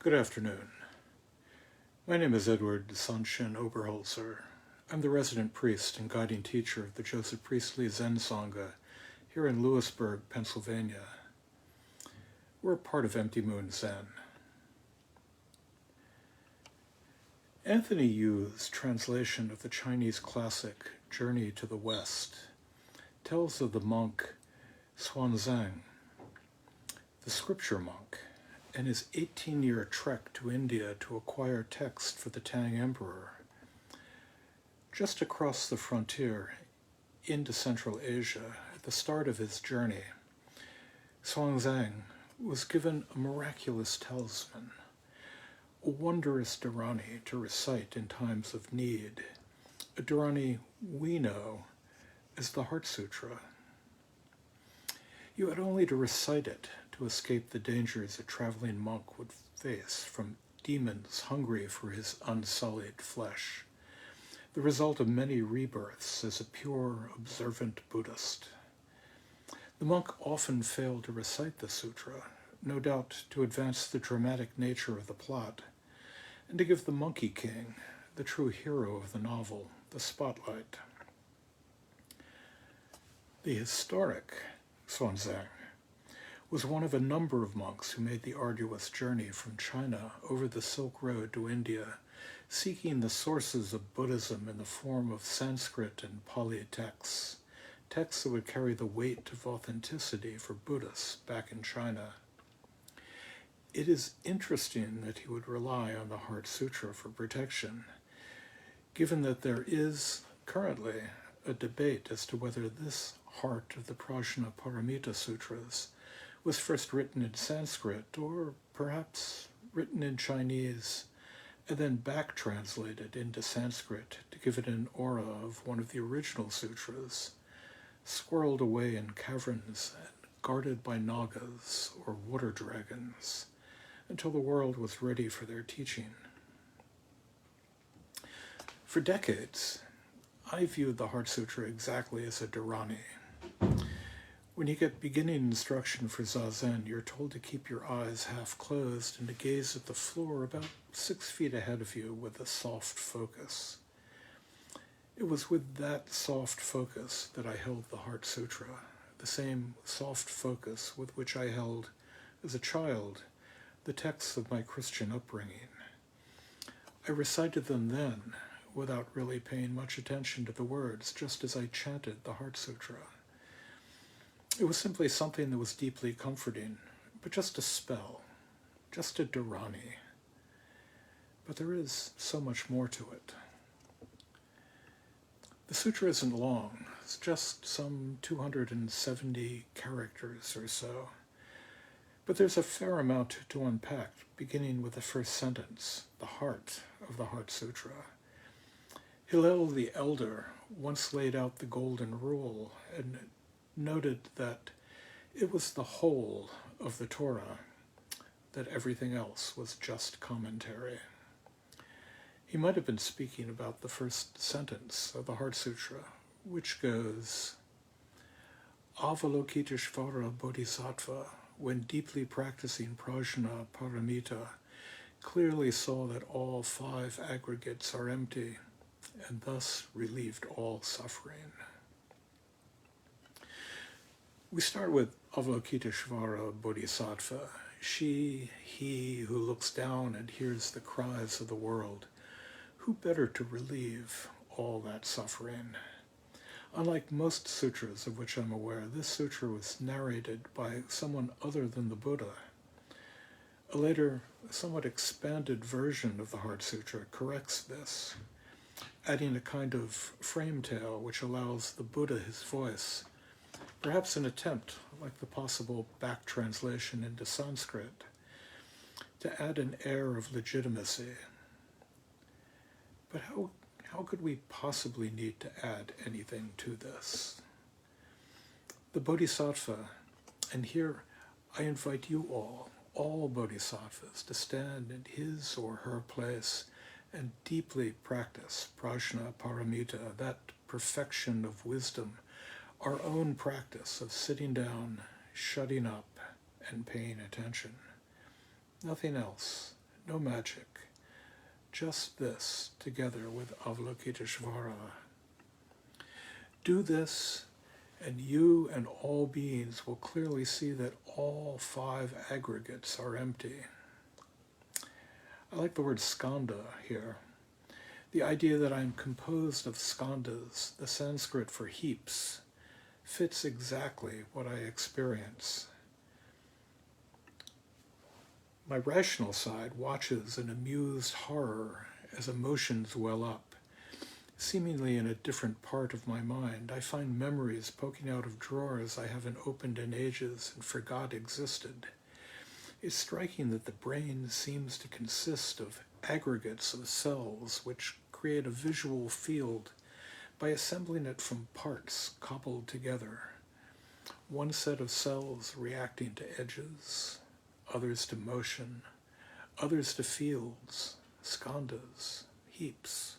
Good afternoon. My name is Edward Sanshin Oberholzer. I'm the resident priest and guiding teacher of the Joseph Priestley Zen Sangha here in Lewisburg, Pennsylvania. We're a part of Empty Moon Zen. Anthony Yu's translation of the Chinese classic Journey to the West tells of the monk Xuanzang, the scripture monk, and his 18-year trek to India to acquire text for the Tang Emperor. Just across the frontier into Central Asia, at the start of his journey, Xuanzang was given a miraculous talisman, a wondrous Dharani to recite in times of need, a Dharani we know as the Heart Sutra. You had only to recite it to escape the dangers a traveling monk would face from demons hungry for his unsullied flesh, the result of many rebirths as a pure, observant Buddhist. The monk often failed to recite the sutra, no doubt to advance the dramatic nature of the plot, and to give the Monkey King, the true hero of the novel, the spotlight. The historic Xuanzang was one of a number of monks who made the arduous journey from China over the Silk Road to India, seeking the sources of Buddhism in the form of Sanskrit and Pali texts that would carry the weight of authenticity for Buddhists back in China. It is interesting that he would rely on the Heart Sutra for protection, given that there is currently a debate as to whether this heart of the Prajnaparamita Sutras was first written in Sanskrit or perhaps written in Chinese and then back-translated into Sanskrit to give it an aura of one of the original sutras, squirreled away in caverns and guarded by nagas or water dragons until the world was ready for their teaching. For decades, I viewed the Heart Sutra exactly as a Dharani. When you get beginning instruction for Zazen, you're told to keep your eyes half closed and to gaze at the floor about 6 feet ahead of you with a soft focus. It was with that soft focus that I held the Heart Sutra, the same soft focus with which I held, as a child, the texts of my Christian upbringing. I recited them then, without really paying much attention to the words, just as I chanted the Heart Sutra. It was simply something that was deeply comforting, but just a spell, just a Dharani. But there is so much more to it. The sutra isn't long. It's just some 270 characters or so. But there's a fair amount to unpack, beginning with the first sentence, the heart of the Heart Sutra. Hillel the Elder once laid out the golden rule and noted that it was the whole of the Torah, that everything else was just commentary. He might have been speaking about the first sentence of the Heart Sutra, which goes, Avalokiteshvara Bodhisattva, when deeply practicing Prajna Paramita, clearly saw that all 5 aggregates are empty, and thus relieved all suffering. We start with Avalokiteshvara Bodhisattva, he who looks down and hears the cries of the world. Who better to relieve all that suffering? Unlike most sutras of which I'm aware, this sutra was narrated by someone other than the Buddha. A later, somewhat expanded version of the Heart Sutra corrects this, adding a kind of frame tale which allows the Buddha his voice, perhaps an attempt, like the possible back translation into Sanskrit, to add an air of legitimacy. But how could we possibly need to add anything to this? The Bodhisattva, and here I invite you all Bodhisattvas, to stand in his or her place and deeply practice Prajna Paramita, that perfection of wisdom, our own practice of sitting down, shutting up, and paying attention. Nothing else, no magic, just this together with Avalokiteshvara. Do this, and you and all beings will clearly see that all five aggregates are empty. I like the word skanda here. The idea that I'm composed of skandhas, the Sanskrit for heaps, fits exactly what I experience. My rational side watches in amused horror as emotions well up. Seemingly in a different part of my mind, I find memories poking out of drawers I haven't opened in ages and forgot existed. It's striking that the brain seems to consist of aggregates of cells which create a visual field by assembling it from parts cobbled together. One set of cells reacting to edges, others to motion, others to fields, skandhas, heaps,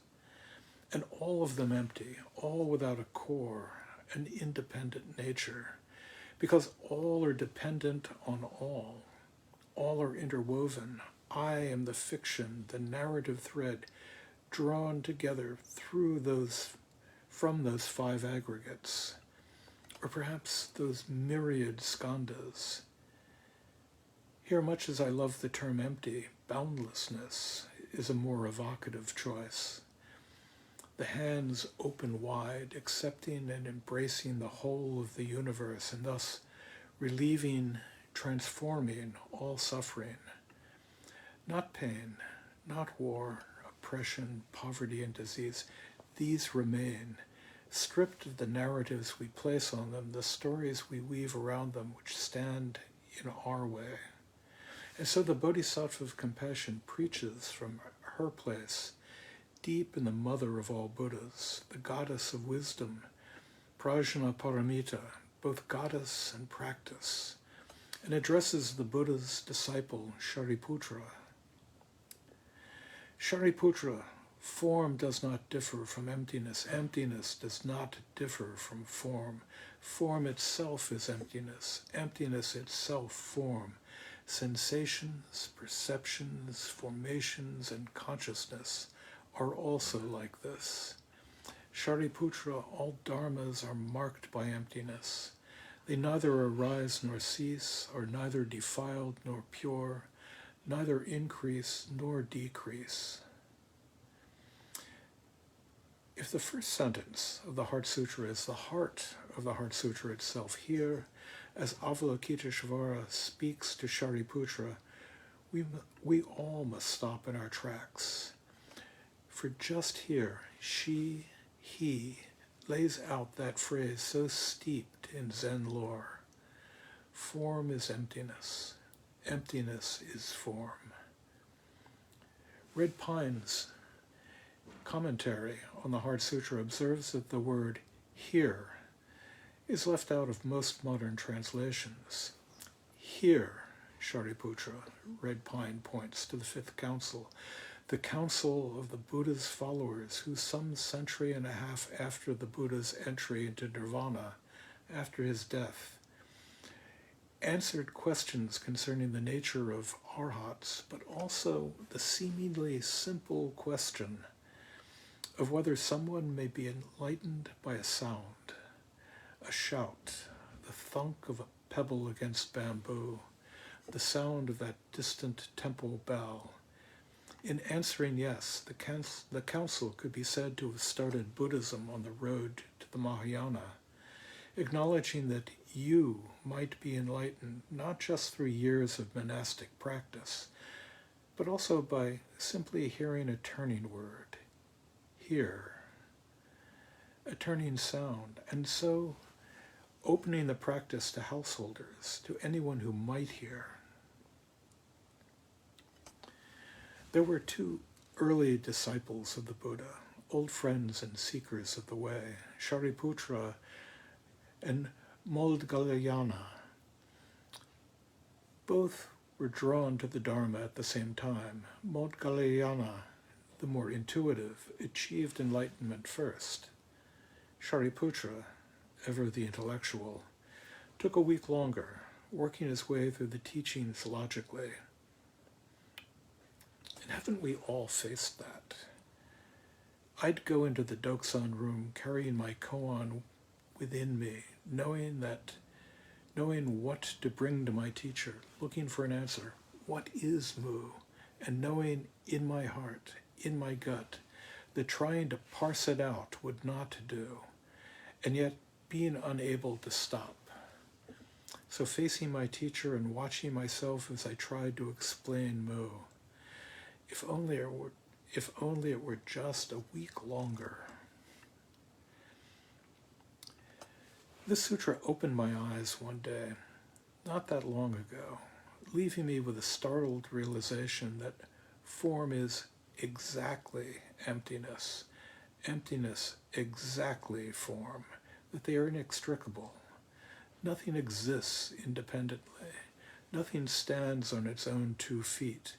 and all of them empty, all without a core, an independent nature, because all are dependent on all are interwoven. I am the fiction, the narrative thread, drawn together from those five aggregates, or perhaps those myriad skandhas. Here, much as I love the term empty, boundlessness is a more evocative choice. The hands open wide, accepting and embracing the whole of the universe, and thus relieving, transforming all suffering. Not pain, not war, oppression, poverty, and disease. These remain, stripped of the narratives we place on them, the stories we weave around them, which stand in our way. And so the Bodhisattva of compassion preaches from her place, deep in the mother of all Buddhas, the goddess of wisdom, Prajna Paramita, both goddess and practice, and addresses the Buddha's disciple, Shariputra. Shariputra, form does not differ from emptiness. Emptiness does not differ from form. Form itself is emptiness. Emptiness itself form. Sensations, perceptions, formations, and consciousness are also like this. Shariputra, all dharmas are marked by emptiness. They neither arise nor cease, are neither defiled nor pure, neither increase nor decrease. If the first sentence of the Heart Sutra is the heart of the Heart Sutra itself, here, as Avalokiteshvara speaks to Shariputra, we all must stop in our tracks. For just here, he lays out that phrase so steeped in Zen lore. Form is emptiness. Emptiness is form. Red Pine's commentary on the Heart Sutra observes that the word here is left out of most modern translations. Here, Shariputra, Red Pine points to the fifth council, the council of the Buddha's followers, who some century and a half after the Buddha's entry into nirvana, after his death, answered questions concerning the nature of arhats, but also the seemingly simple question of whether someone may be enlightened by a sound, a shout, the thunk of a pebble against bamboo, the sound of that distant temple bell. In answering yes, the council could be said to have started Buddhism on the road to the Mahayana, acknowledging that you might be enlightened not just through years of monastic practice, but also by simply hearing a turning word, hear, a turning sound, and so opening the practice to householders, to anyone who might hear. There were two early disciples of the Buddha, old friends and seekers of the way, Shariputra and Moggallana. Both were drawn to the Dharma at the same time. Moggallana, the more intuitive, achieved enlightenment first. Shariputra, ever the intellectual, took a week longer, working his way through the teachings logically. And haven't we all faced that? I'd go into the Doksan room carrying my koan within me, knowing what to bring to my teacher, looking for an answer. What is Mu? And knowing in my heart, in my gut, that trying to parse it out would not do, and yet being unable to stop. So facing my teacher and watching myself as I tried to explain Mu. If only it were just a week longer. This sutra opened my eyes one day, not that long ago, leaving me with a startled realization that form is exactly emptiness, emptiness exactly form, that they are inextricable. Nothing exists independently. Nothing stands on its own 2 feet.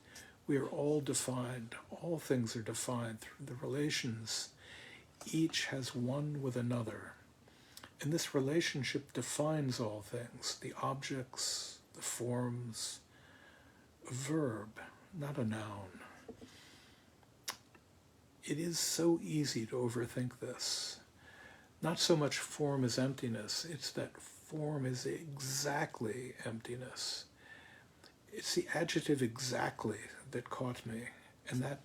We are all defined. All things are defined through the relations. Each has one with another. And this relationship defines all things, the objects, the forms, a verb, not a noun. It is so easy to overthink this. Not so much form as emptiness, it's that form is exactly emptiness. It's the adjective exactly that caught me, and that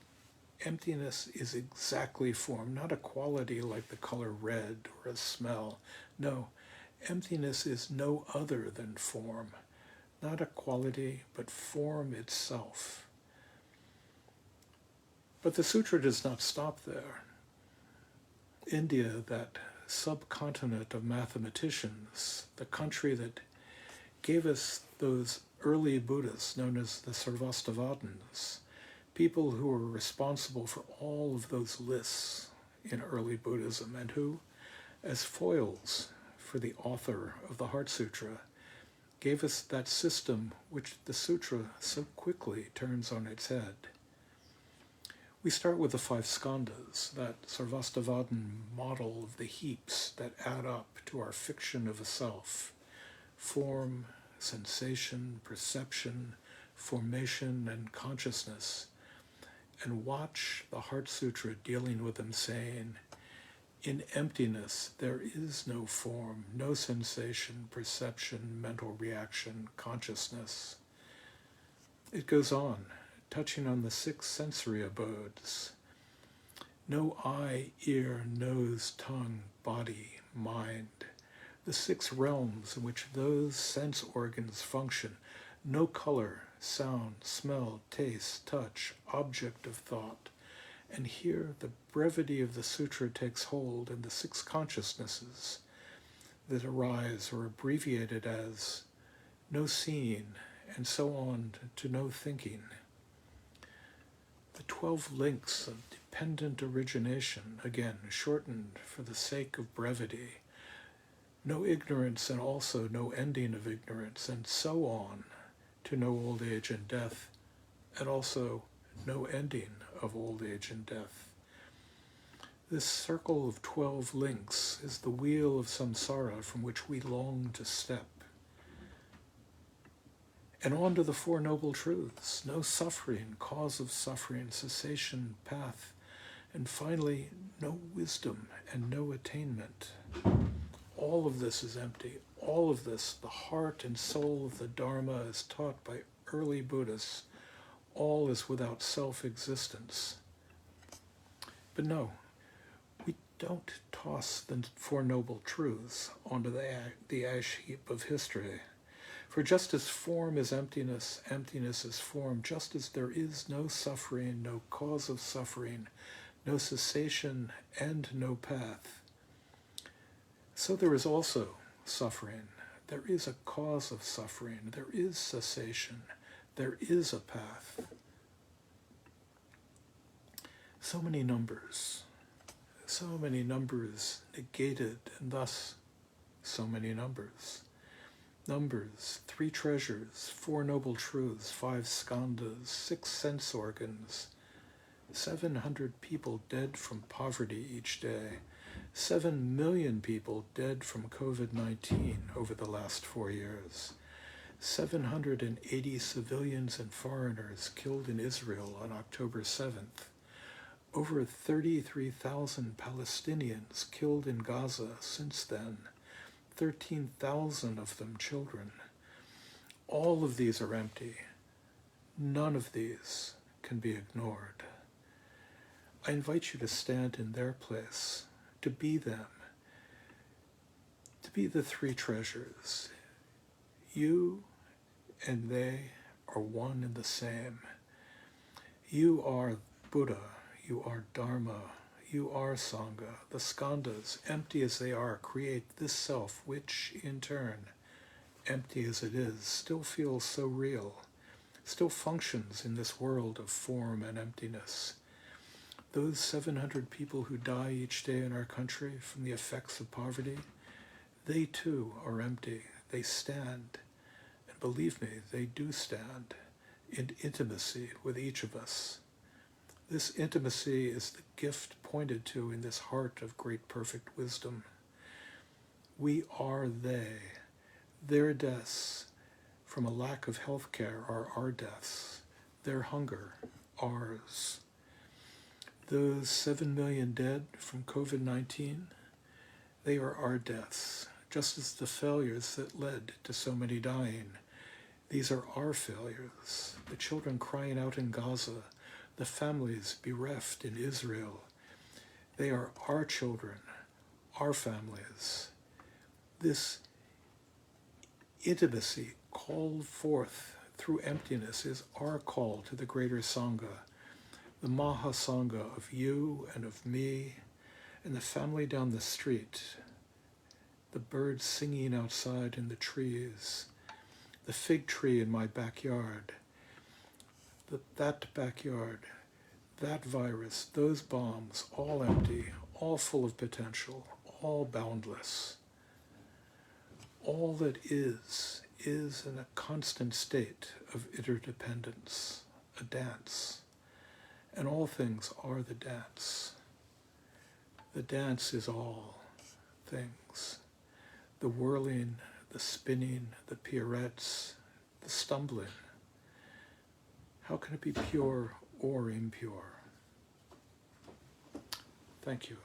emptiness is exactly form, not a quality like the color red or a smell. No, emptiness is no other than form, not a quality, but form itself. But the sutra does not stop there. India, that subcontinent of mathematicians, the country that gave us those early Buddhists known as the Sarvastivadins, people who were responsible for all of those lists in early Buddhism, and who, as foils for the author of the Heart Sutra, gave us that system which the sutra so quickly turns on its head. We start with the 5 skandhas, that Sarvastivadin model of the heaps that add up to our fiction of a self: form, sensation, perception, formation, and consciousness, and watch the Heart Sutra dealing with them, saying, in emptiness there is no form, no sensation, perception, mental reaction, consciousness. It goes on, touching on the 6 sensory abodes. No eye, ear, nose, tongue, body, mind. The 6 realms in which those sense organs function. No color, sound, smell, taste, touch, object of thought. And here the brevity of the sutra takes hold, and the 6 consciousnesses that arise are abbreviated as no seeing, and so on to no thinking. The 12 links of dependent origination, again shortened for the sake of brevity. No ignorance and also no ending of ignorance, and so on to no old age and death, and also no ending of old age and death. This circle of 12 links is the wheel of samsara from which we long to step. And on to the 4 noble truths: no suffering, cause of suffering, cessation, path, and finally, no wisdom and no attainment. All of this is empty. All of this, the heart and soul of the Dharma as taught by early Buddhists, all is without self-existence. But no, we don't toss the 4 noble truths onto the ash heap of history. For just as form is emptiness, emptiness is form, just as there is no suffering, no cause of suffering, no cessation, and no path, so there is also suffering. There is a cause of suffering. There is cessation. There is a path. So many numbers negated, and thus so many numbers. Numbers, 3 treasures, 4 noble truths, 5 skandhas, 6 sense organs, 700 people dead from poverty each day, 7 million people dead from COVID-19 over the last 4 years, 780 civilians and foreigners killed in Israel on October 7th. Over 33,000 Palestinians killed in Gaza since then, 13,000 of them children. All of these are empty. None of these can be ignored. I invite you to stand in their place, to be them, to be the three treasures. You and they are one and the same. You are Buddha, you are Dharma, you are Sangha. The skandhas, empty as they are, create this self, which in turn, empty as it is, still feels so real, still functions in this world of form and emptiness. Those 700 people who die each day in our country from the effects of poverty, they too are empty. They stand. And believe me, they do stand in intimacy with each of us. This intimacy is the gift pointed to in this heart of great perfect wisdom. We are they. Their deaths from a lack of health care are our deaths. Their hunger, ours. Those 7 million dead from COVID-19, they are our deaths, just as the failures that led to so many dying. These are our failures. The children crying out in Gaza, the families bereft in Israel. They are our children, our families. This intimacy called forth through emptiness is our call to the greater Sangha, the Mahasangha of you and of me, and the family down the street, the birds singing outside in the trees, the fig tree in my backyard, that backyard, that virus, those bombs, all empty, all full of potential, all boundless. All that is in a constant state of interdependence, a dance. And all things are the dance. The dance is all things. The whirling, the spinning, the pirouettes, the stumbling. How can it be pure or impure? Thank you.